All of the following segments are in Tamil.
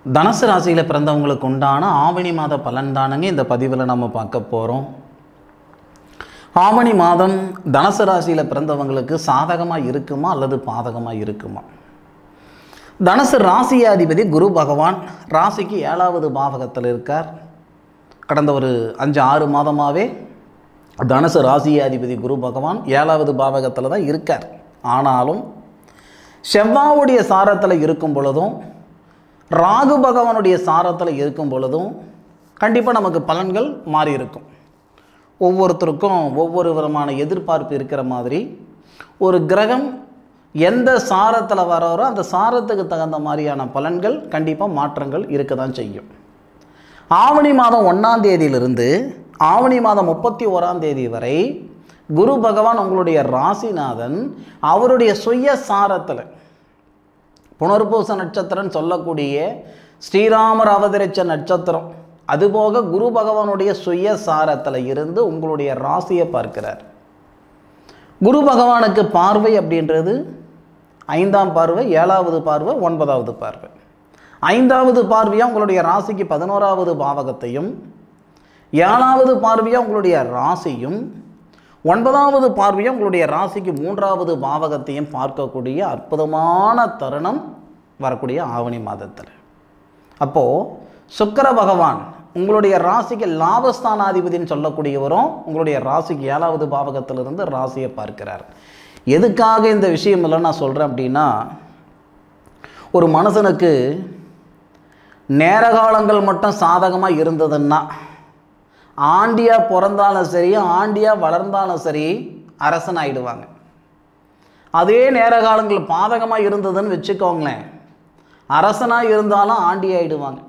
தனுசு ராசியில் பிறந்தவங்களுக்கு உண்டான ஆவணி மாத பலன் தானுங்க இந்த பதிவில் நம்ம பார்க்க போகிறோம். ஆவணி மாதம் தனுசு ராசியில் பிறந்தவங்களுக்கு சாதகமாக இருக்குமா அல்லது பாதகமாக இருக்குமா? தனுசு ராசியாதிபதி குரு பகவான் ராசிக்கு 7வது பாவகத்தில் இருக்கார். கடந்த ஒரு 5-6 மாதமாகவே தனுசு ராசியாதிபதி குரு பகவான் 7வது பாவகத்தில் தான் இருக்கார். ஆனாலும் செவ்வாவுடைய சாரத்தில் இருக்கும் பொழுதும் ராகு பகவானுடைய சாரத்தில் இருக்கும் பொழுதும் கண்டிப்பாக நமக்கு பலன்கள் மாறி இருக்கும். ஒவ்வொருத்தருக்கும் ஒவ்வொரு விதமான எதிர்பார்ப்பு இருக்கிற மாதிரி ஒரு கிரகம் எந்த சாரத்தில் வராரோ அந்த சாரத்துக்கு தகுந்த மாதிரியான பலன்கள் கண்டிப்பாக மாற்றங்கள் இருக்க தான் செய்யும். ஆவணி மாதம் 1ஆம் தேதியிலிருந்து ஆவணி மாதம் 31ஆம் தேதி வரை குரு பகவான் உங்களுடைய ராசிநாதன் அவருடைய சுய சாரத்தில் புனர்பூச நட்சத்திரம் சொல்லக்கூடிய ஸ்ரீராமர் அவதரித்த நட்சத்திரம் அதுபோக குரு பகவானுடைய சுய சாரத்தில் இருந்து உங்களுடைய ராசியை பார்க்கிறார். குரு பகவானுக்கு பார்வை அப்படின்றது 5ஆம் பார்வை, 7வது பார்வை, 9வது பார்வை. 5வது பார்வையாக உங்களுடைய ராசிக்கு 11வது பாவகத்தையும், 7வது பார்வையாக உங்களுடைய ராசியும், 9வது பார்வையாக உங்களுடைய ராசிக்கு 3வது பாவகத்தையும் பார்க்கக்கூடிய அற்புதமான தருணம் வரக்கூடிய ஆவணி மாதத்தில். அப்போது சுக்கிர பகவான் உங்களுடைய ராசிக்கு லாபஸ்தானாதிபதினு சொல்லக்கூடியவரும் உங்களுடைய ராசிக்கு 7வது பாவகத்திலிருந்து ராசியை பார்க்கிறார். எதுக்காக இந்த விஷயம் இல்லை நான் சொல்கிறேன் அப்படின்னா, ஒரு மனுஷனுக்கு நேர காலங்கள் மட்டும் சாதகமாக இருந்ததுன்னா ஆண்டியாக பிறந்தாலும் சரி ஆண்டியாக வளர்ந்தாலும் சரி அரசன் ஆகிடுவாங்க. அதே நேர காலங்கள் பாதகமாக இருந்ததுன்னு வச்சுக்கோங்களேன், அரசனாக இருந்தாலும் ஆண்டி ஆகிடுவாங்க.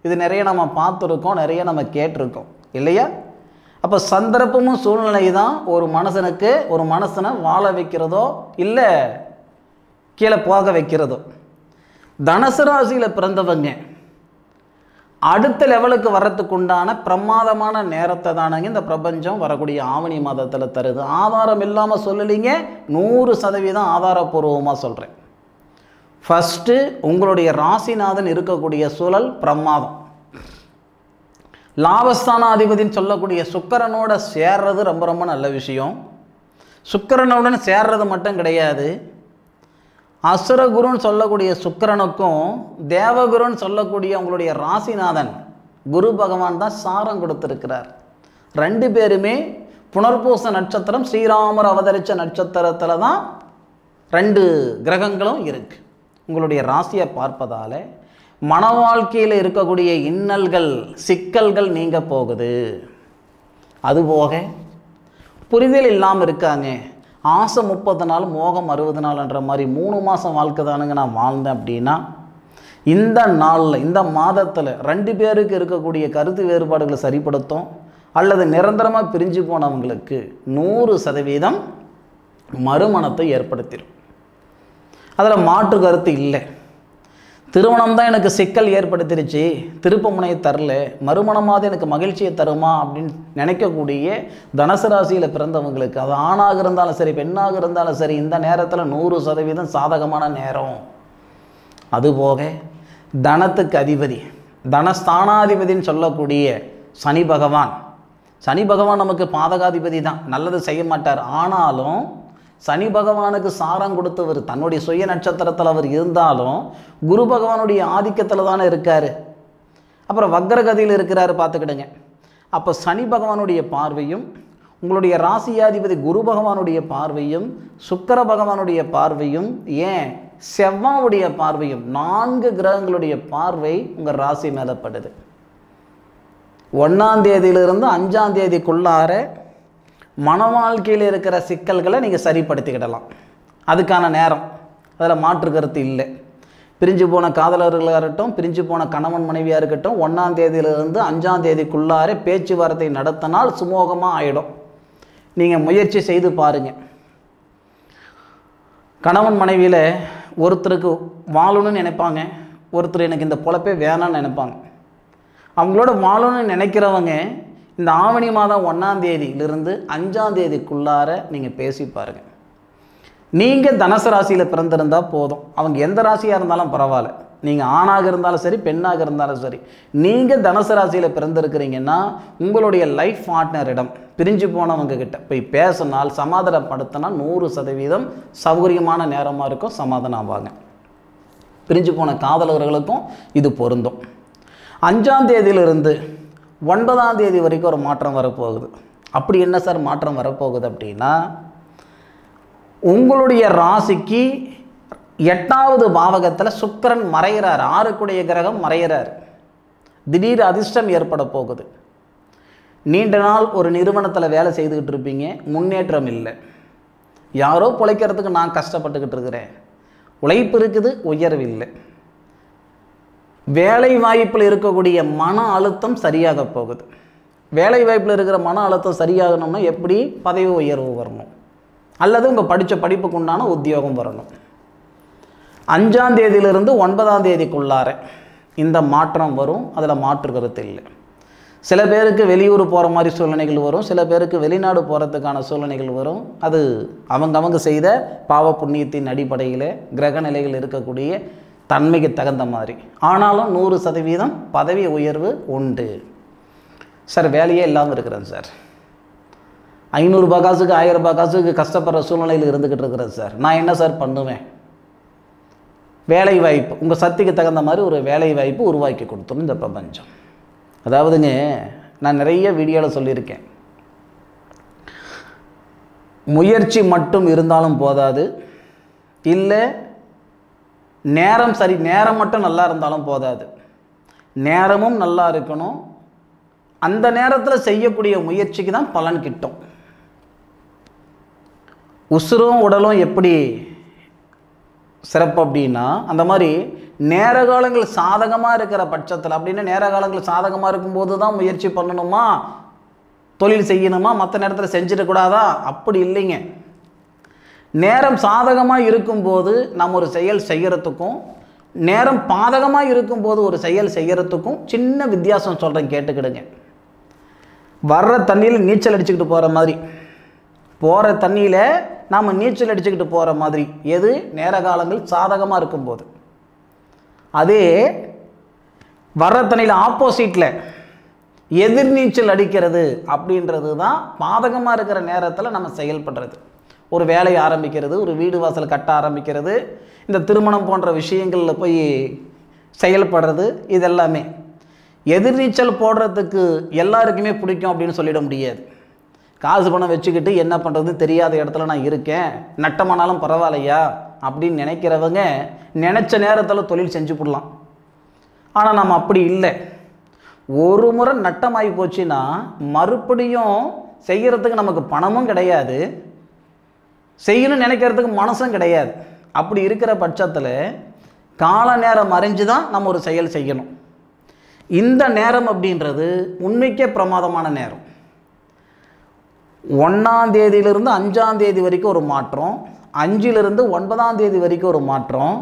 இது நிறைய நம்ம பார்த்துருக்கோம், நிறைய நம்ம கேட்டிருக்கோம் இல்லையா? அப்போ சந்தர்ப்பமும் சூழ்நிலை தான் ஒரு மனுஷனுக்கு ஒரு மனுஷனை வாழ வைக்கிறதோ இல்லை கீழே போக வைக்கிறதோ. தனுசு ராசியில் பிறந்தவங்க அடுத்த லெவலுக்கு வர்றதுக்கு உண்டான பிரமாதமான நேரத்தை தானங்க இந்த பிரபஞ்சம் வரக்கூடிய ஆவணி மாதத்தில் தருது. ஆதாரம் இல்லாமல் சொல்லலைங்க, 100% ஆதாரபூர்வமாக சொல்கிறேன். ஃபஸ்ட்டு உங்களுடைய ராசிநாதன் இருக்கக்கூடிய சூழல் பிரமாதம். லாபஸ்தானாதிபதினு சொல்லக்கூடிய சுக்கிரனோட சேர்றது ரொம்ப ரொம்ப நல்ல விஷயம். சுக்கிரனுடன் சேர்றது மட்டும் கிடையாது, அசுரகுருன்னு சொல்லக்கூடிய சுக்கிரனுக்கும் தேவகுருன்னு சொல்லக்கூடிய உங்களுடைய ராசிநாதன் குரு பகவான் தான் சாரம் கொடுத்துருக்கிறார். 2 பேருமே புனர்பூச நட்சத்திரம் ஸ்ரீராமர் அவதரித்த நட்சத்திரத்தில் தான் 2 கிரகங்களும் இருக்குது. உங்களுடைய ராசியை பார்ப்பதால் மன வாழ்க்கையில் இருக்கக்கூடிய இன்னல்கள் சிக்கல்கள் நீங்க போகுது. அதுபோக புரிதல் இல்லாமல் இருக்காங்க, ஆசை 30 நாள் மோகம் 60 நாள்ன்ற மாதிரி 3 மாதம் வாழ்க்கை தானுங்க நான் வாழ்ந்தேன் அப்படின்னா, இந்த நாளில் இந்த மாதத்தில் 2 பேருக்கு இருக்கக்கூடிய கருத்து வேறுபாடுகளை சரிப்படுத்தும் அல்லது நிரந்தரமாக பிரிஞ்சு போனவங்களுக்கு 100% மறுமணத்தை ஏற்படுத்திடும். அதில் மாற்று கருத்து இல்லை. திருமணம் தான் எனக்கு சிக்கல் ஏற்படுத்திருச்சு, திருப்ப முனையை தரல, மறுமணமாவது எனக்கு மகிழ்ச்சியை தருமா அப்படின்னு நினைக்கக்கூடிய தனுசு ராசியில் பிறந்தவங்களுக்கு, அது ஆணாக இருந்தாலும் சரி பெண்ணாக இருந்தாலும் சரி, இந்த நேரத்தில் 100% சாதகமான நேரம். அதுபோக தனத்துக்கு அதிபதி தனஸ்தானாதிபதினு சொல்லக்கூடிய சனி பகவான் நமக்கு பாதகாதிபதி தான், நல்லது செய்ய மாட்டார். ஆனாலும் சனி பகவானுக்கு சாரம் கொடுத்தவர் தன்னுடைய சுய நட்சத்திரத்தில் அவர் இருந்தாலும் குரு பகவானுடைய ஆதிக்கத்தில் தானே இருக்கார். அப்புறம் வக்ரகதியில் இருக்கிறாரு பார்த்துக்கிடுங்க. அப்போ சனி பகவானுடைய பார்வையும் உங்களுடைய ராசியாதிபதி குரு பகவானுடைய பார்வையும் சுக்கிர பகவானுடைய பார்வையும் ஏன் செவ்வாவுடைய பார்வையும் 4 கிரகங்களுடைய பார்வை உங்கள் ராசி மேலே படுது. 1ஆம் தேதியிலிருந்து 5ஆம் தேதிக்குள்ளார மன வாழ்க்கையில் இருக்கிற சிக்கல்களை நீங்கள் சரிப்படுத்திக்கிடலாம். அதுக்கான நேரம், அதில் மாற்று கருத்து இல்லை. பிரிஞ்சு போன காதலர்களாக இருக்கட்டும், பிரிஞ்சு போன கணவன் மனைவியாக இருக்கட்டும், 1ஆம் தேதியிலிருந்து 5ஆம் தேதிக்குள்ளார பேச்சுவார்த்தை நடத்தினால் சுமூகமாக ஆகிடும். நீங்கள் முயற்சி செய்து பாருங்கள். கணவன் மனைவியில் ஒருத்தருக்கு வாழணும்னு நினைப்பாங்க, ஒருத்தர் எனக்கு இந்த பொழப்பே வேணான்னு நினைப்பாங்க. அவங்களோட வாழணும்னு நினைக்கிறவங்க இந்த ஆவணி மாதம் 1ஆம் தேதியிலிருந்து 5ஆம் தேதிக்குள்ளார நீங்கள் பேசி பாருங்கள். நீங்கள் தனுசு ராசியில் பிறந்திருந்தால் போதும், அவங்க எந்த ராசியாக இருந்தாலும் பரவாயில்ல, நீங்கள் ஆணாக இருந்தாலும் சரி, பெண்ணாக இருந்தாலும் சரி, நீங்கள் தனுசு ராசியில் பிறந்திருக்கிறீங்கன்னா உங்களுடைய லைஃப் பார்ட்னரிடம் பிரிஞ்சு போனவங்க கிட்ட போய் பேசினால், சமாதானப்படுத்தினா 100% சௌகரியமான நேரமாக இருக்கும், சமாதானம் ஆவாங்க. பிரிஞ்சு போன காதலர்களுக்கும் இது பொருந்தும். 5ஆம் தேதியிலிருந்து 9ஆம் தேதி வரைக்கும் ஒரு மாற்றம் வரப்போகுது. அப்படி என்ன சார் மாற்றம் வரப்போகுது அப்படின்னா, உங்களுடைய ராசிக்கு 8வது பாவகத்தில் சுக்கிரன் மறைகிறார். 6க்குடைய கிரகம் மறைகிறார். திடீர் அதிர்ஷ்டம் ஏற்பட போகுது. நீண்ட நாள் ஒரு நிறுவனத்தில் வேலை செய்துக்கிட்டு இருப்பீங்க, முன்னேற்றம் இல்லை. யாரோ பிழைக்கிறதுக்கு நான் கஷ்டப்பட்டுக்கிட்டு இருக்கிறேன், உழைப்பு இருக்குது, உயர்வு இல்லை. வேலை வாய்ப்பில் இருக்கக்கூடிய மன அழுத்தம் சரியாக போகுது. வேலை வாய்ப்பில் இருக்கிற மன அழுத்தம் சரியாகணும்னா எப்படி? பதவி உயர்வு வரணும், அல்லது உங்கள் படித்த படிப்புக்கு உண்டான உத்தியோகம் வரணும். 5ஆம் தேதியிலிருந்து 9ஆம் தேதிக்குள்ளார இந்த மாற்றம் வரும். அதில் மாற்று கருத்து இல்லை. சில பேருக்கு வெளியூர் போகிற மாதிரி சூழ்நிலைகள் வரும், சில பேருக்கு வெளிநாடு போகிறதுக்கான சூழ்நிலைகள் வரும். அது அவங்க செய்த பாவ புண்ணியத்தின் அடிப்படையில் கிரக நிலைகள் இருக்கக்கூடிய தன்மைக்கு தகுந்த மாதிரி. ஆனாலும் 100% பதவி உயர்வு உண்டு. சார் வேலையே இல்லாமல் இருக்கிறேன் சார், 500 ரூபாய் காசுக்கு 1000 ரூபாய் காசுக்கு கஷ்டப்படுற சூழ்நிலையில் இருந்துக்கிட்டு இருக்கிறேன் சார், நான் என்ன சார் பண்ணுவேன்? வேலை வாய்ப்பு, உங்கள் சக்திக்கு தகுந்த மாதிரி ஒரு வேலை வாய்ப்பு உருவாக்கி கொடுத்தோம் இந்த பிரபஞ்சம். அதாவதுங்க, நான் நிறைய வீடியோவில் சொல்லியிருக்கேன், முயற்சி மட்டும் இருந்தாலும் போதாது, இல்லை நேரம் மட்டும் நல்லா இருந்தாலும் போதாது, நேரமும் நல்லா இருக்கணும். அந்த நேரத்தில் செய்யக்கூடிய முயற்சிக்கு தான் பலன் கிட்டும். உசுரும் உடலும் எப்படி சிறப்பு அப்படின்னா, அந்த மாதிரி நேர காலங்கள் சாதகமாக இருக்கிற பட்சத்தில், அப்படின்னா நேர காலங்கள் சாதகமாக இருக்கும்போது தான் முயற்சி பண்ணணுமா, தொழில் செய்யணுமா, மற்ற நேரத்தில் செஞ்சிடக்கூடாதா? அப்படி இல்லைங்க. நேரம் சாதகமாக இருக்கும்போது நம்ம ஒரு செயல் செய்கிறதுக்கும், நேரம் பாதகமாக இருக்கும்போது ஒரு செயல் செய்கிறதுக்கும் சின்ன வித்தியாசம் சொல்கிறேன், கேட்டுக்கிடுங்க. வர்ற தண்ணியில் நீச்சல் அடிச்சுக்கிட்டு போகிற மாதிரி, போகிற தண்ணியில் நாம் நீச்சல் அடிச்சுக்கிட்டு போகிற மாதிரி எது? நேர காலங்கள் சாதகமாக இருக்கும்போது. அதே வர்ற தண்ணியில் ஆப்போசிட்டில் எதிர்நீச்சல் அடிக்கிறது அப்படின்றது தான் பாதகமாக இருக்கிற நேரத்தில் நம்ம செயல்படுறது. ஒரு வேலையை ஆரம்பிக்கிறது, ஒரு வீடு வாசல் கட்ட ஆரம்பிக்கிறது, இந்த திருமணம் போன்ற விஷயங்களில் போய் செயல்படுறது, இதெல்லாமே எதிர்நீச்சல் போடுறதுக்கு எல்லாருக்குமே பிடிக்கும் அப்படின்னு சொல்லிட முடியாது. காசு பணம் வச்சுக்கிட்டு என்ன பண்ணுறது தெரியாத இடத்துல நான் இருக்கேன், நட்டமானாலும் பரவாயில்லையா அப்படின்னு நினைக்கிறவங்க நினச்ச நேரத்தில் தொழில் செஞ்சு போடலாம். ஆனால் நம்ம அப்படி இல்லை. ஒரு முறை நட்டமாகி போச்சுன்னா மறுபடியும் செய்கிறதுக்கு நமக்கு பணமும் கிடையாது, செய்யணும்னு நினைக்கிறதுக்கு மனசும் கிடையாது. அப்படி இருக்கிற பட்சத்தில் கால நேரம் அறிஞ்சு தான் நம்ம ஒரு செயல் செய்யணும். இந்த நேரம் அப்படின்றது உண்மைக்கே பிரமாதமான நேரம். 1ஆம் தேதியிலிருந்து 5ஆம் தேதி வரைக்கும் ஒரு மாற்றம், 5லிருந்து 9ஆம் தேதி வரைக்கும் ஒரு மாற்றம்,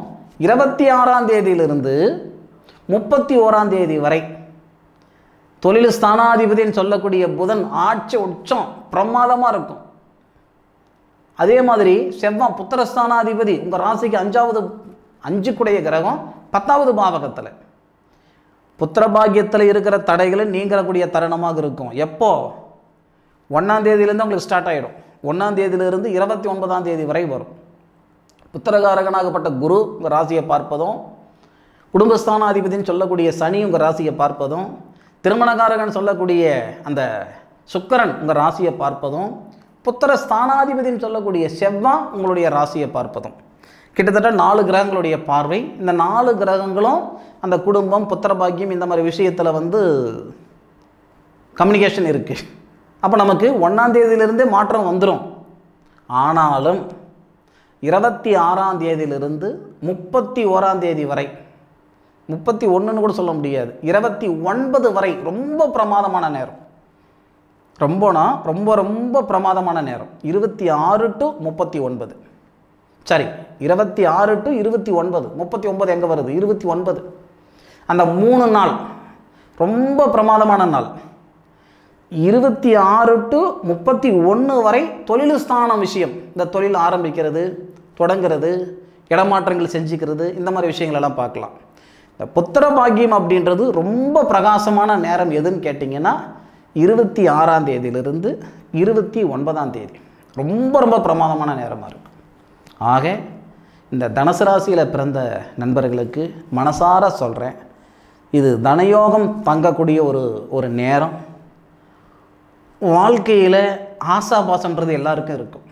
26ஆம் தேதியிலிருந்து 31ஆம் தேதி வரை தொழில் ஸ்தானாதிபதினு சொல்லக்கூடிய புதன் ஆட்சி உச்சம் பிரமாதமாக இருக்கும். அதே மாதிரி செவ்வாய் புத்திரஸ்தானாதிபதி உங்கள் ராசிக்கு 5க்குடைய கிரகம் 10வது பாவகத்தில் புத்திரபாகியத்தில் இருக்கிற தடைகளை நீங்கக்கூடிய தருணமாக இருக்கும். எப்போ? 1ஆம் தேதியிலேருந்து உங்களுக்கு ஸ்டார்ட் ஆகிடும். 1ஆம் தேதியிலிருந்து 29ஆம் தேதி வரை வரும். புத்திரகாரகனாகப்பட்ட குரு உங்கள் ராசியை பார்ப்பதும், குடும்பஸ்தானாதிபதினு சொல்லக்கூடிய சனி உங்கள் ராசியை பார்ப்பதும், திருமணகாரகன் சொல்லக்கூடிய அந்த சுக்கிரன் உங்கள் ராசியை பார்ப்பதும், புத்திர ஸ்தானாதிபதினு சொல்லக்கூடிய செவ்வாய் உங்களுடைய ராசியை பார்ப்பதும், கிட்டத்தட்ட 4 கிரகங்களுடைய பார்வை. இந்த 4 கிரகங்களும் அந்த குடும்பம், புத்திரபாக்கியம் இந்த மாதிரி விஷயத்தில் கம்யூனிகேஷன் இருக்குது. அப்போ நமக்கு 1ஆம் தேதியிலிருந்தே மாற்றம் வந்துடும். ஆனாலும் 26ஆம் தேதியிலிருந்து 31ஆம் தேதி வரை, 31ன்னு கூட சொல்ல முடியாது, 29 வரை ரொம்ப பிரமாதமான நேரம். ரொம்பனா ரொம்ப பிரமாதமான நேரம். 26 to 39, சரி 26 to 29, 39 எங்கே வருது? 29. அந்த 3 நாள் ரொம்ப பிரமாதமான நாள். 26 to 31 வரை தொழில் ஸ்தானம் விஷயம், இந்த தொழில் ஆரம்பிக்கிறது, தொடங்கிறது, இடமாற்றங்கள் செஞ்சுக்கிறது, இந்த மாதிரி விஷயங்களெல்லாம் பார்க்கலாம். இந்த புத்திர பாக்கியம் அப்படின்றது ரொம்ப பிரகாசமான நேரம் எதுன்னு கேட்டிங்கன்னா 26ஆம் தேதியிலிருந்து 29ஆம் தேதி ரொம்ப ரொம்ப பிரமாதமான நேரமாக இருக்கும். ஆக இந்த தனுசு ராசியில் பிறந்த நண்பர்களுக்கு மனசார சொல்கிறேன், இது தனயோகம் தங்கக்கூடிய ஒரு நேரம். வாழ்க்கையில் ஆசாபாசன்றது எல்லாருக்கும் இருக்கும்.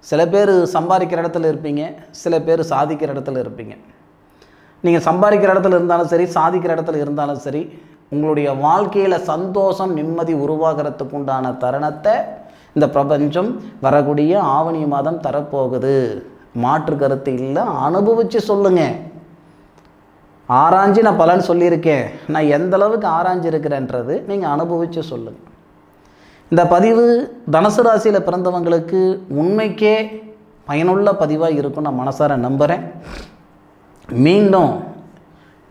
சில பேர் சம்பாதிக்கிற இடத்துல இருப்பீங்க, சில பேர் சாதிக்கிற இடத்துல இருப்பீங்க. நீங்கள் சம்பாதிக்கிற இடத்துல இருந்தாலும் சரி, சாதிக்கிற இடத்துல இருந்தாலும் சரி, உங்களுடைய வாழ்க்கையில் சந்தோஷம் நிம்மதி உருவாகிறதுக்கு உண்டான தருணத்தை இந்த பிரபஞ்சம் வரக்கூடிய ஆவணி மாதம் தரப்போகுது. மாற்று கருத்து இல்லை, அனுபவித்து சொல்லுங்கள். ஆராய்ஞ்சு நான் பலன் சொல்லியிருக்கேன், நான் எந்த அளவுக்கு ஆராய்ஞ்சு இருக்கிறேன்றது நீங்கள் அனுபவித்து சொல்லுங்கள். இந்த பதிவு தனுசு ராசியில் பிறந்தவங்களுக்கு உண்மைக்கே பயனுள்ள பதிவாக இருக்கும் நான் மனசார நம்புகிறேன். மீண்டும்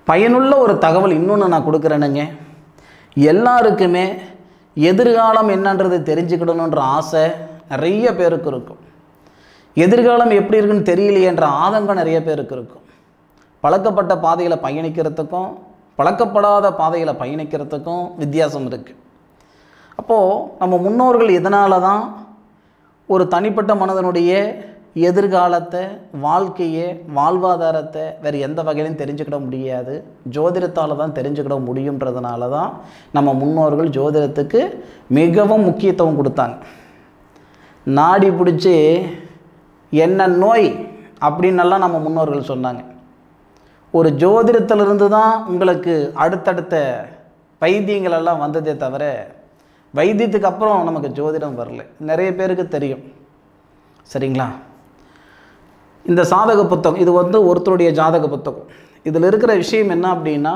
பயனுள்ள ஒரு தகவல் இன்னொன்று நான் கொடுக்குறேனுங்க. எல்லாருக்குமே எதிர்காலம் என்னன்றது தெரிஞ்சுக்கிடணுன்ற ஆசை நிறைய பேருக்கு இருக்கும். எதிர்காலம் எப்படி இருக்குன்னு தெரியலையேன்ற ஆதங்கம் நிறைய பேருக்கு இருக்கும். பழக்கப்பட்ட பாதையில் பயணிக்கிறதுக்கும் பழக்கப்படாத பாதையில் பயணிக்கிறதுக்கும் வித்தியாசம் இருக்குது. அப்போது நம்ம முன்னோர்கள் இதனால தான் ஒரு தனிப்பட்ட மனிதனுடைய எதிர்காலத்தை, வாழ்க்கையை, வாழ்வாதாரத்தை வேறு எந்த வகையிலும் தெரிஞ்சுக்கிட முடியாது, ஜோதிடத்தால் தான் தெரிஞ்சுக்கிட முடியுன்றதுனால தான் நம்ம முன்னோர்கள் ஜோதிடத்துக்கு மிகவும் முக்கியத்துவம் கொடுத்தாங்க. நாடி பிடிச்சி என்ன நோய் அப்படின்னெல்லாம் நம்ம முன்னோர்கள் சொன்னாங்க. ஒரு ஜோதிடத்திலிருந்து தான் உங்களுக்கு அடுத்தடுத்த வைத்தியங்கள் எல்லாம் வந்ததே தவிர வைத்தியத்துக்கு அப்புறம் நமக்கு ஜோதிடம் வரல. நிறைய பேருக்கு தெரியும். சரிங்களா? இந்த சாதக புத்தகம் இது ஒருத்தருடைய ஜாதக புத்தகம். இதில் இருக்கிற விஷயம் என்ன அப்படின்னா,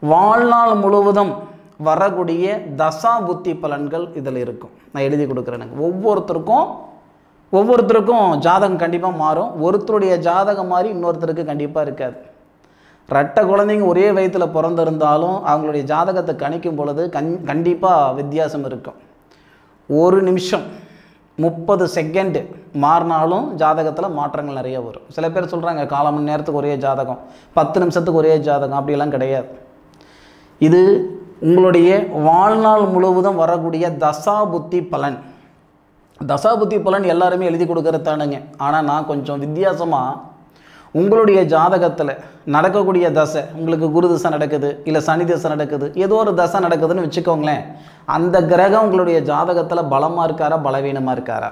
வாழ்நாள் முழுவதும் வரக்கூடிய தசா புத்தி பலன்கள் இதில் இருக்கும். நான் எழுதி கொடுக்குறேன். எனக்கு ஒவ்வொருத்தருக்கும் ஜாதகம் கண்டிப்பாக மாறும். ஒருத்தருடைய ஜாதகம் மாதிரி இன்னொருத்தருக்கு கண்டிப்பாக இருக்காது. ரெட்டை குழந்தைங்க ஒரே வயத்தில் பிறந்திருந்தாலும் அவங்களுடைய ஜாதகத்தை கணிக்கும் பொழுது கண்டிப்பாக வித்தியாசம் இருக்கும். ஒரு நிமிஷம் 30 செகண்டு மாறினாலும் ஜாதகத்தில் மாற்றங்கள் நிறைய வரும். சில பேர் சொல்கிறாங்க 1/4 மணி நேரத்துக்கு ஒரே ஜாதகம், 10 நிமிஷத்துக்கு ஒரே ஜாதகம், அப்படியெல்லாம் கிடையாது. இது உங்களுடைய வாழ்நாள் முழுவதும் வரக்கூடிய தசாபுத்தி பலன். தசாபுத்தி பலன் எல்லாருமே எழுதி கொடுக்கறதானுங்க. ஆனால் நான் கொஞ்சம் வித்தியாசமாக உங்களுடைய ஜாதகத்தில் நடக்கக்கூடிய தசை, உங்களுக்கு குரு தசை நடக்குது, இல்லை சனி தசை நடக்குது, ஏதோ ஒரு தசை நடக்குதுன்னு வச்சுக்கோங்களேன். அந்த கிரகம் உங்களுடைய ஜாதகத்தில் பலமாக இருக்காரா பலவீனமாக இருக்காரா,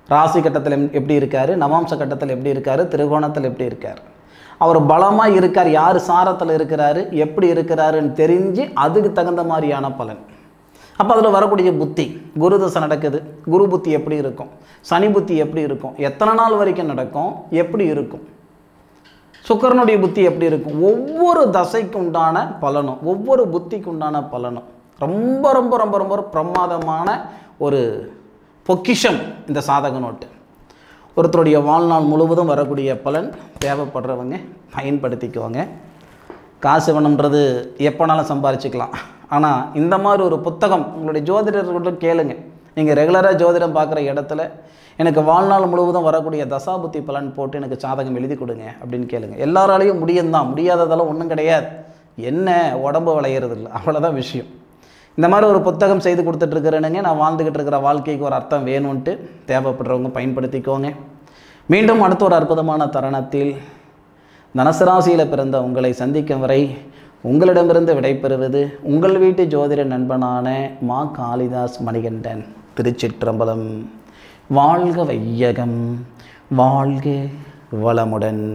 ராசி கட்டத்தில் எப்படி இருக்கார், நவாம்ச கட்டத்தில் எப்படி இருக்கார், திரிகோணத்தில் எப்படி இருக்கார், அவர் பலமாக இருக்கார், யார் சாரத்தில் இருக்கிறாரு, எப்படி இருக்கிறாருன்னு தெரிஞ்சு அதுக்கு தகுந்த மாதிரியான பலன். அப்போ அதில் வரக்கூடிய புத்தி, குரு தசை நடக்குது, குரு புத்தி எப்படி இருக்கும், சனி புத்தி எப்படி இருக்கும், எத்தனை நாள் வரைக்கும் நடக்கும், எப்படி இருக்கும், சுக்கிரனுடைய புத்தி எப்படி இருக்கும், ஒவ்வொரு தசைக்கு உண்டான பலனும் ஒவ்வொரு புத்திக்கு உண்டான பலனும் ரொம்ப ரொம்ப ரொம்ப ரொம்ப பிரமாதமான ஒரு பொக்கிஷம் இந்த சாதக நோட்டு. ஒருத்தருடைய வாழ்நாள் முழுவதும் வரக்கூடிய பலன் தேவைப்படுறவங்க பயன்படுத்திக்குவாங்க. காசு வேணுன்றது எப்போனாலும் சம்பாரிச்சிக்கலாம். ஆனால் இந்த மாதிரி ஒரு புத்தகம் உங்களுடைய ஜோதிடர்கள்ட்ட கேளுங்க. நீங்கள் ரெகுலராக ஜோதிடம் பார்க்குற இடத்துல எனக்கு வாழ்நாள் முழுவதும் வரக்கூடிய தசாபுத்தி பலன் போட்டு எனக்கு சாதகம் எழுதி கொடுங்க அப்படின்னு கேளுங்க. எல்லாராலையும் முடியும்தான், முடியாததெல்லாம் ஒன்றும் கிடையாது. என்ன உடம்பு விளையிறது இல்லை, அவ்வளோதான் விஷயம். இந்த மாதிரி ஒரு புத்தகம் செய்து கொடுத்துட்ருக்கிறேனுங்க. நான் வாழ்ந்துக்கிட்டு இருக்கிற வாழ்க்கைக்கு ஒரு அர்த்தம் வேணும்ன்ட்டு தேவைப்படுறவங்க பயன்படுத்திக்கோங்க. மீண்டும் அடுத்த ஒரு அற்புதமான தருணத்தில் தனுசு ராசியில் பிறந்த உங்களை சந்திக்கும் வரை உங்களிடமிருந்து விடைபெறுவது உங்கள் வீட்டு ஜோதிட நண்பனான மா காளிதாஸ் மணிகண்டன். திருச்சிற்றம்பலம். வாழ்க வையகம், வாழ்க வளமுடன்.